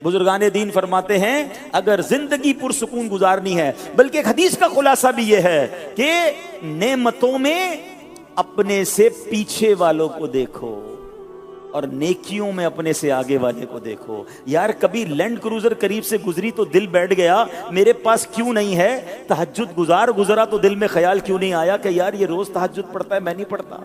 بزرگان دین فرماتے ہیں اگر زندگی پرسکون گزارنی ہے، بلکہ ایک حدیث کا خلاصہ بھی یہ ہے کہ نعمتوں میں اپنے سے پیچھے والوں کو دیکھو اور نیکیوں میں اپنے سے آگے والے کو دیکھو۔ یار کبھی لینڈ کروزر قریب سے گزری تو دل بیٹھ گیا میرے پاس کیوں نہیں ہے؟ تہجد گزرا تو دل میں خیال کیوں نہیں آیا کہ یار یہ روز تہجد پڑھتا ہے، میں نہیں پڑھتا؟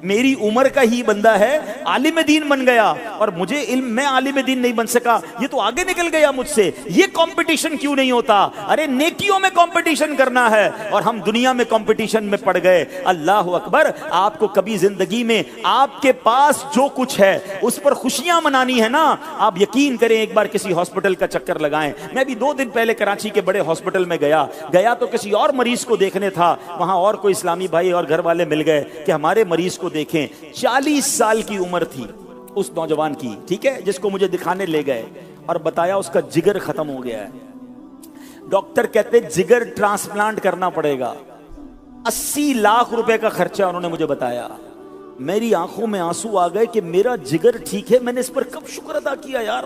میری عمر کا ہی بندہ ہے، عالم دین بن گیا اور مجھے علم، میں عالم دین نہیں بن سکا، یہ تو آگے نکل گیا مجھ سے، یہ کمپٹیشن کیوں نہیں ہوتا؟ ارے نیکیوں میں کمپٹیشن کرنا ہے اور ہم دنیا میں کمپٹیشن میں پڑ گئے۔ اللہ اکبر۔ آپ کو کبھی زندگی میں آپ کے پاس جو کچھ ہے اس پر خوشیاں منانی ہے نا، آپ یقین کریں ایک بار کسی ہاسپٹل کا چکر لگائیں۔ میں بھی 2 دن پہلے کراچی کے بڑے ہاسپٹل میں گیا تو کسی اور مریض کو دیکھنے تھا، وہاں اور کوئی اسلامی بھائی اور گھر والے مل گئے کہ ہمارے مریض کو دیکھیں۔ 40 سال کی عمر تھی اس نوجوان کی، ٹھیک ہے، جس کو مجھے دکھانے لے گئے اور بتایا اس کا جگر ختم ہو گیا ہے۔ ڈاکٹر کہتے جگر ٹرانسپلانٹ کرنا پڑے گا، 80 لاکھ روپے کا خرچہ انہوں نے مجھے بتایا۔ میری آنکھوں میں آنسو آ گئے کہ میرا جگر ٹھیک ہے، میں نے اس پر کب شکر ادا کیا یار۔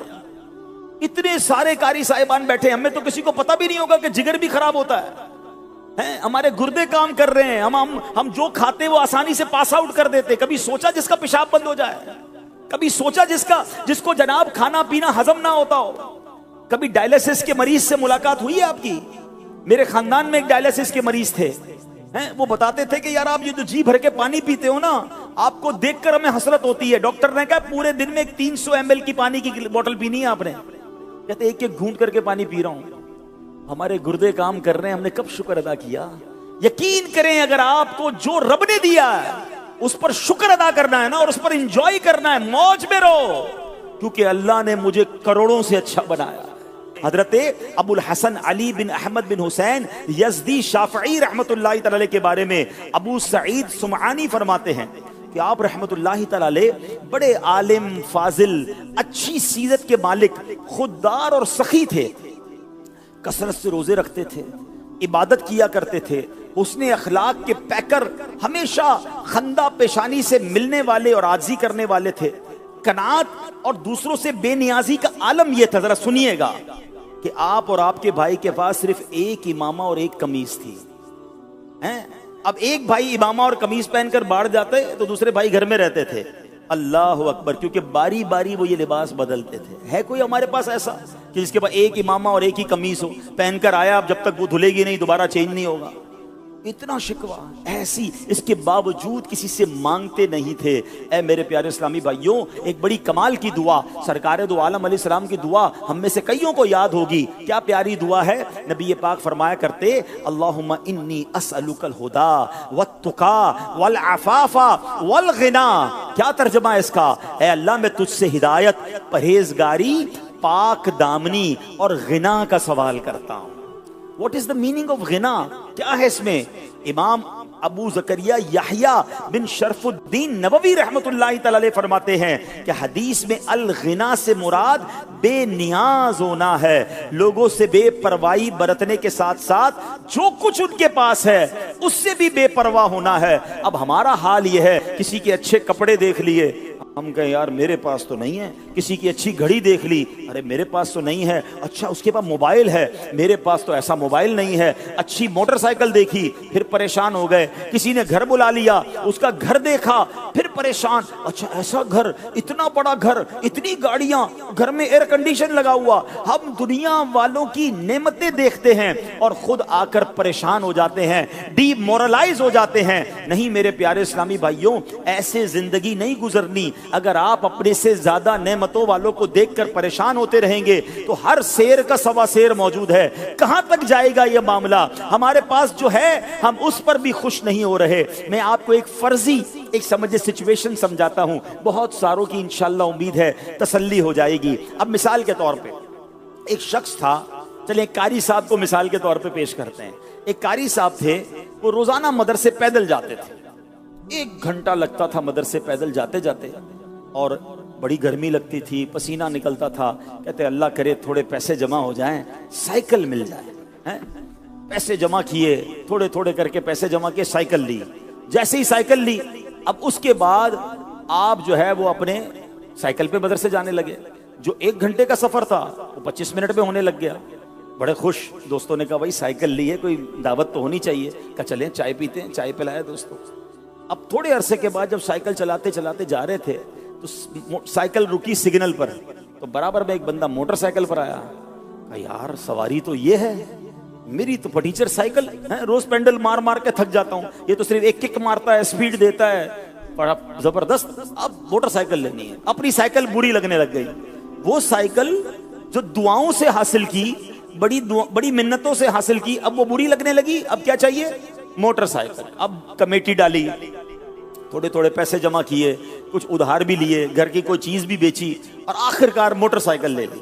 اتنے سارے قاری صاحبان بیٹھے، ہمیں تو کسی کو پتہ بھی نہیں ہوگا کہ جگر بھی خراب ہوتا ہے، ہمارے گردے کام کر رہے ہیں، ہم جو کھاتے وہ آسانی سے پاس آؤٹ کر دیتے۔ کبھی سوچا جس کا پیشاب بند ہو جائے، کبھی سوچا جس کو جناب کھانا پینا ہضم نہ ہوتا ہو، کبھی ڈائلیسس کے مریض سے ملاقات ہوئی ہے آپ کی؟ میرے خاندان میں ایک ڈائلیسس کے مریض تھے، وہ بتاتے تھے کہ یار آپ یہ جو جی بھر کے پانی پیتے ہو نا، آپ کو دیکھ کر ہمیں حسرت ہوتی ہے۔ ڈاکٹر نے کہا پورے دن میں 300 ml کی پانی کی بوتل پینی ہے آپ نے؟ کہتے ایک ایک گھونٹ کر کے پانی پی رہا ہوں۔ ہمارے گردے کام کر رہے ہیں، ہم نے کب شکر ادا کیا؟ یقین کریں اگر آپ کو جو رب نے دیا ہے اس پر شکر ادا کرنا ہے نا، اور اس پر انجوائے کرنا ہے، موج میں رہو، کیونکہ اللہ نے مجھے کروڑوں سے اچھا بنایا۔ حضرت ابو الحسن علی بن احمد بن حسین یزدی شافعی رحمت اللہ تعالی علیہ کے بارے میں ابو سعید سمعانی فرماتے ہیں کہ آپ رحمت اللہ تعالی علیہ بڑے عالم، فاضل، اچھی سیرت کے مالک، خوددار اور سخی تھے، کثرت سے روزے رکھتے تھے، عبادت کیا کرتے تھے، حسن اخلاق کے پیکر، ہمیشہ خندہ پیشانی سے ملنے والے اور عاجزی کرنے والے تھے، قناعت اور دوسروں سے بے نیازی کا عالم یہ تھا۔ ذرا سنیے گا کہ آپ اور آپ کے بھائی کے پاس صرف ایک امامہ اور ایک قمیص تھی، اب ایک بھائی امامہ اور قمیص پہن کر باہر جاتے تو دوسرے بھائی گھر میں رہتے تھے۔ اللہ اکبر، کیونکہ باری باری وہ یہ لباس بدلتے تھے۔ ہے کوئی ہمارے پاس ایسا کہ جس کے پاس ایک امامہ اور ایک ہی قمیص ہو، پہن کر آیا، اب جب تک وہ دھلے گی نہیں دوبارہ چینج نہیں ہوگا؟ اتنا شکوہ، ایسی، اس کے باوجود کسی سے مانگتے نہیں تھے۔ اے میرے پیارے اسلامی بھائیوں، ایک بڑی کمال کی دعا، سرکار دو عالم علیہ السلام کی دعا ہم میں سے کئیوں کو یاد ہوگی۔ کیا پیاری دعا ہے، نبی پاک فرمایا کرتے اللہم انی اسألک الہدی والتقی والعفاف والغنی۔ کیا ترجمہ ہے اس کا؟ اے اللہ میں تجھ سے ہدایت، پرہیزگاری، پاک دامنی اور غنا کا سوال کرتا ہوں۔ What is the meaning of غنا؟ کیا ہے اس میں؟ امام ابو زکریا یحییٰ بن شرف الدین نووی رحمت اللہ تعالی علیہ فرماتے ہیں کہ حدیث میں الغنا سے مراد بے نیاز ہونا ہے، لوگوں سے بے پرواہی برتنے کے ساتھ ساتھ جو کچھ ان کے پاس ہے اس سے بھی بے پرواہ ہونا ہے۔ اب ہمارا حال یہ ہے، کسی کے اچھے کپڑے دیکھ لیے، ہم کہیں یار میرے پاس تو نہیں ہے، کسی کی اچھی گھڑی دیکھ لی، ارے میرے پاس تو نہیں ہے، اچھا اس کے پاس موبائل ہے، میرے پاس تو ایسا موبائل نہیں ہے، اچھی موٹر سائیکل دیکھی پھر پریشان ہو گئے، کسی نے گھر بلا لیا، اس کا گھر دیکھا پھر پریشان، اچھا ایسا گھر، اتنا بڑا گھر، اتنی گاڑیاں، گھر میں ایئر کنڈیشن لگا ہوا۔ ہم دنیا والوں کی نعمتیں دیکھتے ہیں اور خود آ کر پریشان ہو جاتے ہیں، ڈی مورلائز ہو جاتے ہیں۔ نہیں میرے پیارے اسلامی بھائیوں، ایسے زندگی نہیں گزرنی۔ اگر آپ اپنے سے زیادہ نعمتوں والوں کو دیکھ کر پریشان ہوتے رہیں گے تو ہر سیر کا سوا سیر موجود ہے، کہاں تک جائے گا یہ معاملہ؟ ہمارے پاس جو ہے ہم اس پر بھی خوش نہیں ہو رہے۔ میں آپ کو ایک فرضی، ایک سمجھے سچویشن سمجھاتا ہوں، بہت ساروں کی انشاءاللہ امید ہے تسلی ہو جائے گی۔ اب مثال کے طور پہ ایک شخص تھا، چلیں قاری صاحب کو مثال کے طور پہ پیش کرتے ہیں۔ ایک قاری صاحب تھے، وہ روزانہ مدرسے پیدل جاتے تھے، 1 گھنٹہ لگتا تھا مدرسے پیدل جاتے جاتے، اور بڑی گرمی لگتی تھی، پسینہ نکلتا تھا۔ کہتے اللہ کرے تھوڑے پیسے جمع ہو جائیں، سائیکل مل جائے۔ پیسے جمع کیے، تھوڑے تھوڑے کر کے پیسے جمع کیے، سائیکل لی۔ جیسے ہی سائیکل لی، اب اس کے بعد آپ جو ہے وہ اپنے سائیکل پہ مدرسے جانے لگے۔ جو 1 گھنٹے کا سفر تھا وہ 25 منٹ میں ہونے لگ گیا. بڑے خوش. دوستوں نے کہا بھائی سائیکل لی ہے, کوئی دعوت تو ہونی چاہیے. کہا چلیں چائے پیتے ہیں. چائے پلایا دوستوں. اب تھوڑے عرصے کے بعد جب سائیکل چلاتے چلاتے جا رہے تھے تو سائیکل رکی سگنل پر, تو برابر میں ایک بندہ موٹر سائیکل پر آیا. کہا یار سواری تو یہ ہے, میری تو پٹیچر سائیکل ہے, روز پینڈل مار مار کے تھک جاتا ہوں, یہ تو صرف ایک کک مارتا ہے, سپیڈ دیتا ہے, بڑا زبردست. اب موٹر سائیکل لینی ہے. اپنی سائیکل بری لگنے لگ گئی. وہ سائیکل جو دعاؤں سے حاصل کی, بڑی منتوں سے حاصل کی, اب وہ بری لگنے لگی. اب کیا چاہیے؟ Motor cycle. اب کمیٹی ڈالی, تھوڑے تھوڑے پیسے جمع کیے, کچھ ادھار بھی لیے, گھر کی کوئی چیز بھی بیچی, اور آخرکار موٹر سائیکل لے لی.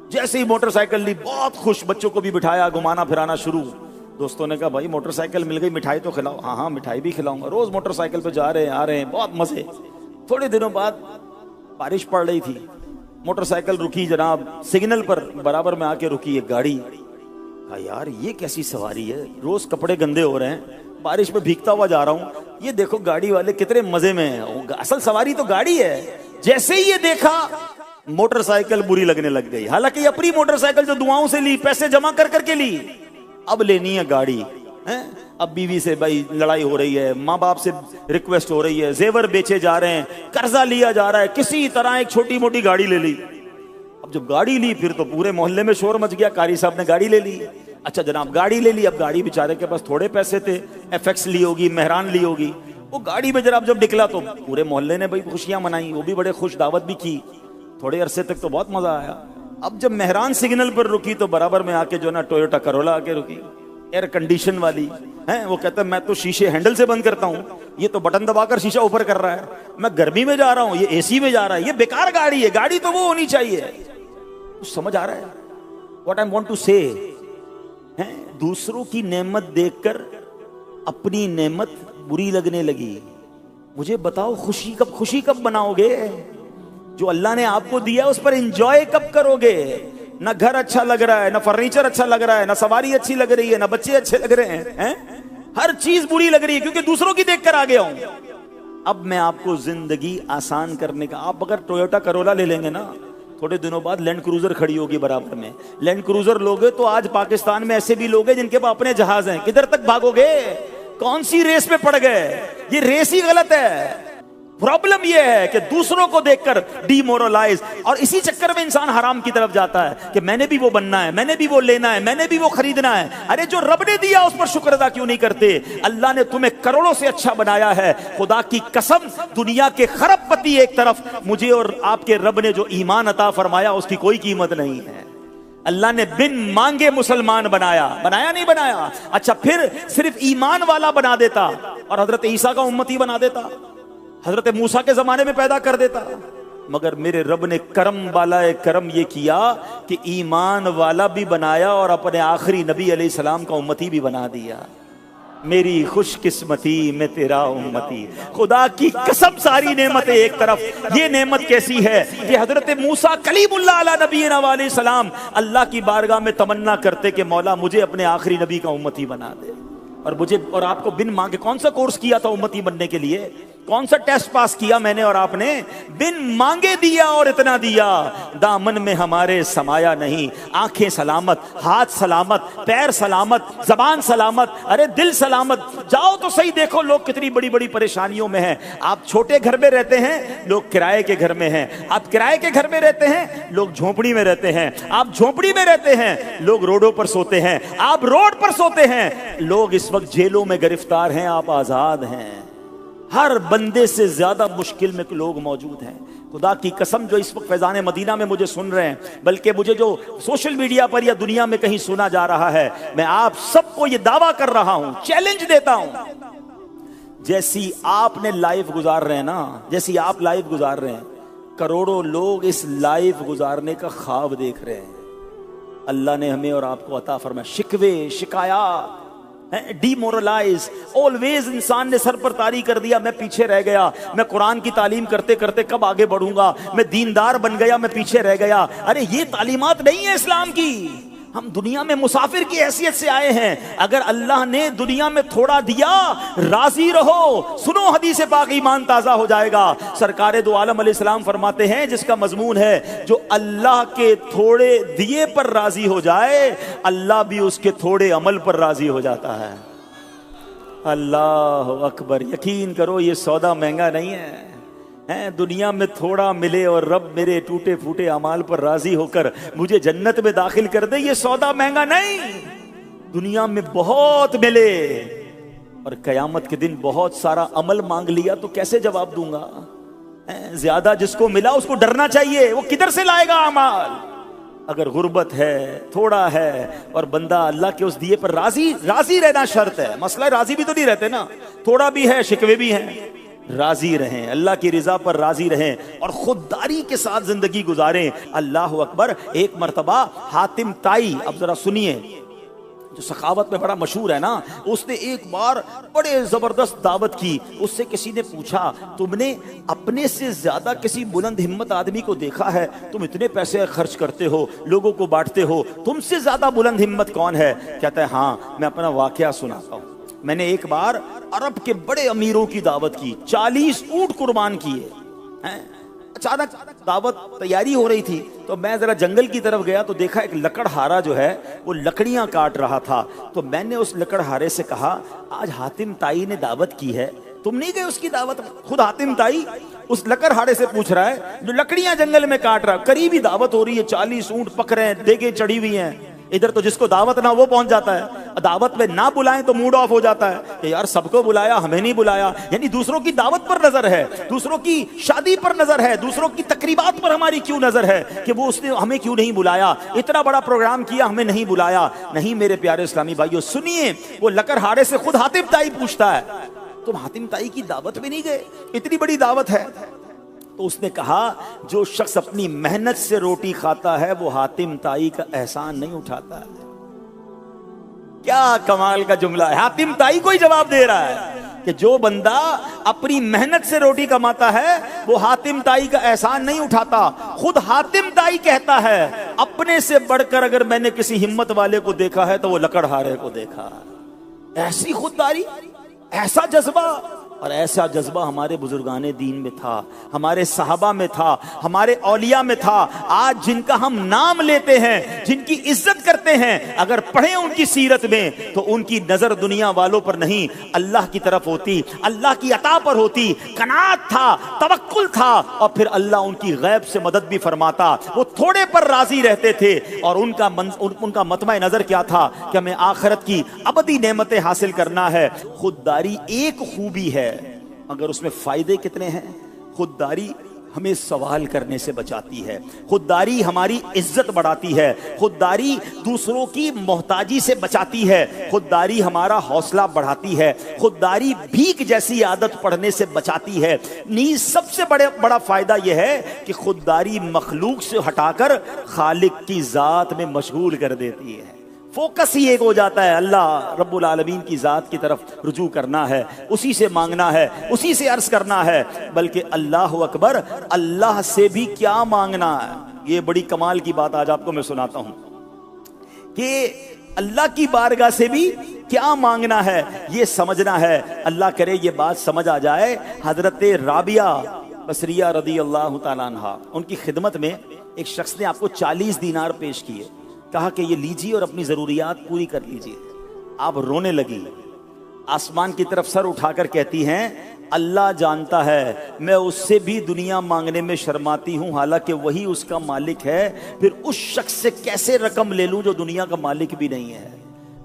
جیسے ہی موٹر سائیکل لی بہت خوش, بچوں کو بھی بٹھایا, گھمانا پھرانا شروع. دوستوں نے کہا بھائی موٹر سائیکل مل گئی, مٹھائی تو کھلاؤ. ہاں ہاں مٹھائی بھی کھلاؤں گا. روز موٹر سائیکل پہ جا رہے ہیں آ رہے ہیں, بہت مزے. تھوڑے دنوں بعد بارش پڑ رہی تھی, موٹر سائیکل رکی جناب سگنل پر, برابر میں آ کے رکی ایک گاڑی. کہا یار یہ کیسی سواری ہے, روز کپڑے گندے ہو رہے ہیں, بارش میں بھیگتا ہوا جا رہا ہوں, یہ دیکھو گاڑی والے کتنے مزے میں ہیں, اصل سواری تو گاڑی ہے. جیسے ہی یہ دیکھا موٹر سائیکل بری لگنے لگ گئی. حالانکہ یہ اپنی موٹر سائیکل جو دعاؤں سے لی, پیسے جمع کر کر کے لی, اب لینی ہے گاڑی. اب بیوی سے بھائی لڑائی ہو رہی ہے, ماں باپ سے ریکویسٹ ہو رہی ہے, زیور بیچے جا رہے ہیں, قرضہ لیا جا رہا ہے, کسی طرح ایک چھوٹی موٹی گاڑی لے لی. اب جب گاڑی لی پھر تو پورے محلے میں شور مچ گیا, قاری صاحب نے گاڑی لے لی. اچھا جناب گاڑی لے لی. اب گاڑی بیچارے کے پاس تھوڑے پیسے تھے, ایف ایکس لی ہوگی, مہران لی ہوگی. وہ گاڑی میں جب نکلا تو پورے محلے نے بھائی خوشیاں منائی, وہ بھی بڑے خوش, دعوت بھی کی. تھوڑے عرصے تک تو بہت مزہ آیا. اب جب مہران سگنل پر رکی تو برابر میں آ کے جو نا ٹویوٹا کرولا آ کے رکی, ایئر کنڈیشن والی ہے. وہ کہتا ہے میں تو شیشے ہینڈل سے بند کرتا ہوں, یہ تو بٹن دبا کر شیشہ اوپر کر رہا ہے. میں گرمی میں جا رہا ہوں, یہ اے سی میں جا رہا ہے. یہ بیکار گاڑی ہے, گاڑی تو وہ ہونی چاہیے. کچھ سمجھ آ رہا ہے واٹ آئی وانٹ ٹو سے؟ دوسروں کی نعمت دیکھ کر اپنی نعمت بری لگنے لگی. مجھے بتاؤ خوشی کب بناؤ گے؟ جو اللہ نے آپ کو دیا اس پر انجوائے کب کرو گے؟ نہ گھر اچھا لگ رہا ہے, نہ فرنیچر اچھا لگ رہا ہے, نہ سواری اچھی لگ رہی ہے, نہ بچے اچھے لگ رہے ہیں. ہر چیز بری لگ رہی ہے کیونکہ دوسروں کی دیکھ کر آ گیا ہوں. اب میں آپ کو زندگی آسان کرنے کا, آپ اگر ٹویوٹا کرولا لے لیں گے نا, تھوڑے دنوں بعد لینڈ کروزر کھڑی ہوگی برابر میں. لینڈ کروزر لوگے تو آج پاکستان میں ایسے بھی لوگ ہیں جن کے پاس اپنے جہاز ہیں. کدھر تک بھاگو گے؟ کون سی ریس میں پڑ گئے؟ یہ ریس ہی غلط ہے. پرابلم یہ ہے کہ دوسروں کو دیکھ کر ڈی مورلائز, اور اسی چکر میں انسان حرام کی طرف جاتا ہے کہ میں نے بھی وہ بننا ہے, میں نے بھی وہ لینا ہے, میں نے بھی وہ خریدنا ہے. ارے جو رب نے دیا اس پر شکر ادا کیوں نہیں کرتے؟ اللہ نے تمہیں کروڑوں سے اچھا بنایا ہے. خدا کی قسم دنیا کے خراب پتی ایک طرف, مجھے اور آپ کے رب نے جو ایمان عطا فرمایا اس کی کوئی قیمت نہیں ہے. اللہ نے بن مانگے مسلمان بنایا نہیں بنایا. اچھا پھر صرف ایمان والا بنا دیتا اور حضرت عیسیٰ کا امتی بنا دیتا, حضرت موسیٰ کے زمانے میں پیدا کر دیتا. مگر میرے رب نے کرم والا کرم یہ کیا کہ ایمان والا بھی بنایا اور اپنے آخری نبی علیہ السلام کا امتی بھی بنا دیا. میری خوش قسمتی میں تیرا امتی. خدا کی قسم ساری نعمتیں ایک طرف, یہ نعمت کیسی ہے کہ حضرت موسیٰ کلیم اللہ علیہ نبینا علیہ السلام اللہ کی بارگاہ میں تمنا کرتے کہ مولا مجھے اپنے آخری نبی کا امتی بنا دے. اور مجھے اور آپ کو بن مانگے, کون سا کورس کیا تھا امتی بننے کے لیے؟ کون سا ٹیسٹ پاس کیا میں نے اور آپ نے؟ بن مانگے دیا اور اتنا دیا. دامن میں ہمارے سمایا نہیں, آنکھیں سلامت, ہاتھ سلامت, پیر سلامت, زبان سلامت, ارے دل سلامت. جاؤ تو صحیح دیکھو لوگ کتنی بڑی بڑی پریشانیوں میں ہیں. آپ چھوٹے گھر میں رہتے ہیں, لوگ کرائے کے گھر میں ہیں. آپ کرائے کے گھر میں رہتے ہیں, لوگ جھونپڑی میں رہتے ہیں. آپ جھونپڑی میں رہتے ہیں, لوگ روڈوں پر سوتے ہیں. آپ روڈ پر سوتے ہیں, لوگ اس وقت جیلوں میں گرفتار ہیں, آپ آزاد ہیں. ہر بندے سے زیادہ مشکل میں لوگ موجود ہیں. خدا کی قسم جو اس وقت فیضان مدینہ میں مجھے سن رہے ہیں, بلکہ مجھے جو سوشل میڈیا پر یا دنیا میں کہیں سنا جا رہا ہے, میں آپ سب کو یہ دعویٰ کر رہا ہوں, چیلنج دیتا ہوں, جیسی آپ نے لائف گزار رہے ہیں نا, جیسی آپ لائف گزار رہے ہیں, کروڑوں لوگ اس لائف گزارنے کا خواب دیکھ رہے ہیں. اللہ نے ہمیں اور آپ کو عطا فرمایا. شکوے, شکایات, ڈی مورلائز, آلویز انسان نے سر پر طاری کر دیا, میں پیچھے رہ گیا, میں قرآن کی تعلیم کرتے کرتے کب آگے بڑھوں گا, میں دیندار بن گیا, میں پیچھے رہ گیا. ارے یہ تعلیمات نہیں ہے اسلام کی. ہم دنیا میں مسافر کی حیثیت سے آئے ہیں. اگر اللہ نے دنیا میں تھوڑا دیا راضی رہو. سنو حدیث پاک, ایمان تازہ ہو جائے گا. سرکار دو عالم علیہ السلام فرماتے ہیں, جس کا مضمون ہے جو اللہ کے تھوڑے دیے پر راضی ہو جائے, اللہ بھی اس کے تھوڑے عمل پر راضی ہو جاتا ہے. اللہ اکبر. یقین کرو یہ سودا مہنگا نہیں ہے. دنیا میں تھوڑا ملے اور رب میرے ٹوٹے پھوٹے اعمال پر راضی ہو کر مجھے جنت میں داخل کر دے, یہ سودا مہنگا نہیں. دنیا میں بہت ملے اور قیامت کے دن بہت سارا عمل مانگ لیا تو کیسے جواب دوں گا؟ زیادہ جس کو ملا اس کو ڈرنا چاہیے, وہ کدھر سے لائے گا اعمال. اگر غربت ہے, تھوڑا ہے, اور بندہ اللہ کے اس دیے پر راضی رہنا شرط ہے. مسئلہ راضی بھی تو نہیں رہتے نا, تھوڑا بھی ہے, شکوے بھی ہیں. راضی رہیں, اللہ کی رضا پر راضی رہیں اور خودداری کے ساتھ زندگی گزاریں. اللہ اکبر. ایک مرتبہ حاتم طائی, اب ذرا سنیے, جو سخاوت میں بڑا مشہور ہے نا, اس نے ایک بار بڑے زبردست دعوت کی. اس سے کسی نے پوچھا, تم نے اپنے سے زیادہ کسی بلند ہمت آدمی کو دیکھا ہے؟ تم اتنے پیسے خرچ کرتے ہو, لوگوں کو بانٹتے ہو, تم سے زیادہ بلند ہمت کون ہے؟ کہتا ہے ہاں, میں اپنا واقعہ سناتا ہوں. میں نے ایک بار عرب کے بڑے امیروں کی دعوت کی, 40 اونٹ قربان کیے. اچانک دعوت تیاری ہو رہی تھی تو میں ذرا جنگل کی طرف گیا تو دیکھا ایک لکڑہارا جو ہے وہ لکڑیاں کاٹ رہا تھا. تو میں نے اس لکڑہارے سے کہا, آج حاتم طائی نے دعوت کی ہے, تم نہیں گئے اس کی دعوت میں؟ خود حاتم طائی اس لکڑہارے سے پوچھ رہا ہے جو لکڑیاں جنگل میں کاٹ رہا. قریبی دعوت ہو رہی ہے, 40 اونٹ پک رہے ہیں, دیگیں چڑھی ہوئی ہیں. ادھر تو جس کو دعوت نہ وہ پہنچ جاتا ہے, دعوت میں نہ بلائیں تو موڈ آف ہو جاتا ہے کہ یار سب کو بلایا, ہمیں نہیں بلایا. یعنی دوسروں کی دعوت پر نظر ہے, دوسروں کی شادی پر نظر ہے, دوسروں کی تقریبات پر ہماری کیوں نظر ہے کہ وہ اس نے ہمیں کیوں نہیں بلایا, اتنا بڑا پروگرام کیا ہمیں نہیں بلایا. نہیں میرے پیارے اسلامی بھائیو, سنیے, وہ لکڑہارے سے خود حاتم طائی پوچھتا ہے, تم حاتم طائی کی دعوت میں نہیں گئے؟ اتنی بڑی دعوت ہے. تو اس نے کہا, جو شخص اپنی محنت سے روٹی کھاتا ہے وہ حاتم طائی کا احسان نہیں اٹھاتا ہے. کیا کمال کا جملہ ہے. حاتم طائی کو ہی جواب دے رہا ہے کہ جو بندہ اپنی محنت سے روٹی کماتا ہے وہ حاتم طائی کا احسان نہیں اٹھاتا. خود حاتم طائی کہتا ہے, اپنے سے بڑھ کر اگر میں نے کسی ہمت والے کو دیکھا ہے تو وہ لکڑہارے کو دیکھا. ایسی خودداری, ایسا جذبہ. اور ایسا جذبہ ہمارے بزرگان دین میں تھا, ہمارے صحابہ میں تھا, ہمارے اولیاء میں تھا. آج جن کا ہم نام لیتے ہیں, جن کی عزت کرتے ہیں, اگر پڑھیں ان کی سیرت میں تو ان کی نظر دنیا والوں پر نہیں اللہ کی طرف ہوتی, اللہ کی عطا پر ہوتی. قناعت تھا, توکل تھا, اور پھر اللہ ان کی غیب سے مدد بھی فرماتا. وہ تھوڑے پر راضی رہتے تھے اور ان کا مطمع نظر کیا تھا کہ ہمیں آخرت کی ابدی نعمتیں حاصل کرنا ہے. خودداری ایک خوبی ہے مگر اس میں فائدے کتنے ہیں. خودداری ہمیں سوال کرنے سے بچاتی ہے, خودداری ہماری عزت بڑھاتی ہے, خودداری دوسروں کی محتاجی سے بچاتی ہے, خودداری ہمارا حوصلہ بڑھاتی ہے, خودداری بھیک جیسی عادت پڑھنے سے بچاتی ہے. نیز سب سے بڑا فائدہ یہ ہے کہ خودداری مخلوق سے ہٹا کر خالق کی ذات میں مشغول کر دیتی ہے. فوکس ہی ایک ہو جاتا ہے, اللہ رب العالمین کی ذات کی طرف رجوع کرنا ہے, اسی سے مانگنا ہے, اسی سے عرض کرنا ہے. بلکہ اللہ اکبر, اللہ سے بھی کیا مانگنا ہے. یہ بڑی کمال کی بات آج آپ کو میں سناتا ہوں کہ اللہ کی بارگاہ سے بھی کیا مانگنا ہے, یہ سمجھنا ہے. اللہ کرے یہ بات سمجھ آ جائے. حضرت رابعہ بصریہ رضی اللہ تعالیٰ عنہا, ان کی خدمت میں ایک شخص نے آپ کو 40 دینار پیش کیے, کہا کہ یہ لیجیے اور اپنی ضروریات پوری کر لیجیے. آپ رونے لگی, آسمان کی طرف سر اٹھا کر کہتی ہیں, اللہ جانتا ہے میں اس سے بھی دنیا مانگنے میں شرماتی ہوں, حالانکہ وہی اس کا مالک ہے. پھر اس شخص سے کیسے رقم لے لوں جو دنیا کا مالک بھی نہیں ہے.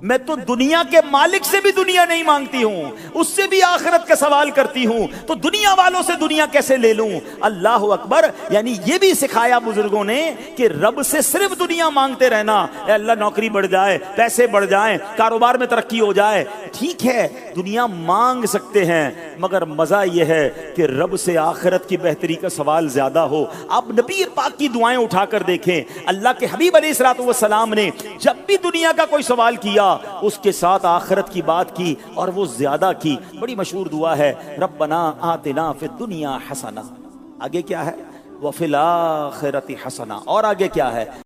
میں تو دنیا کے مالک سے بھی دنیا نہیں مانگتی ہوں, اس سے بھی آخرت کا سوال کرتی ہوں, تو دنیا والوں سے دنیا کیسے لے لوں. اللہ اکبر. یعنی یہ بھی سکھایا بزرگوں نے کہ رب سے صرف دنیا مانگتے رہنا. اے اللہ نوکری بڑھ جائے, پیسے بڑھ جائیں, کاروبار میں ترقی ہو جائے, ٹھیک ہے دنیا مانگ سکتے ہیں, مگر مزہ یہ ہے کہ رب سے آخرت کی بہتری کا سوال زیادہ ہو. آپ نبی پاک کی دعائیں اٹھا کر دیکھیں, اللہ کے حبیب علیہ الصلوۃ والسلام نے جب بھی دنیا کا کوئی سوال کیا اس کے ساتھ آخرت کی بات کی اور وہ زیادہ کی. بڑی مشہور دعا ہے, ربنا آتنا فی الدنیا حسنہ, آگے کیا ہے, وفی الآخرۃ حسنہ, اور آگے کیا ہے,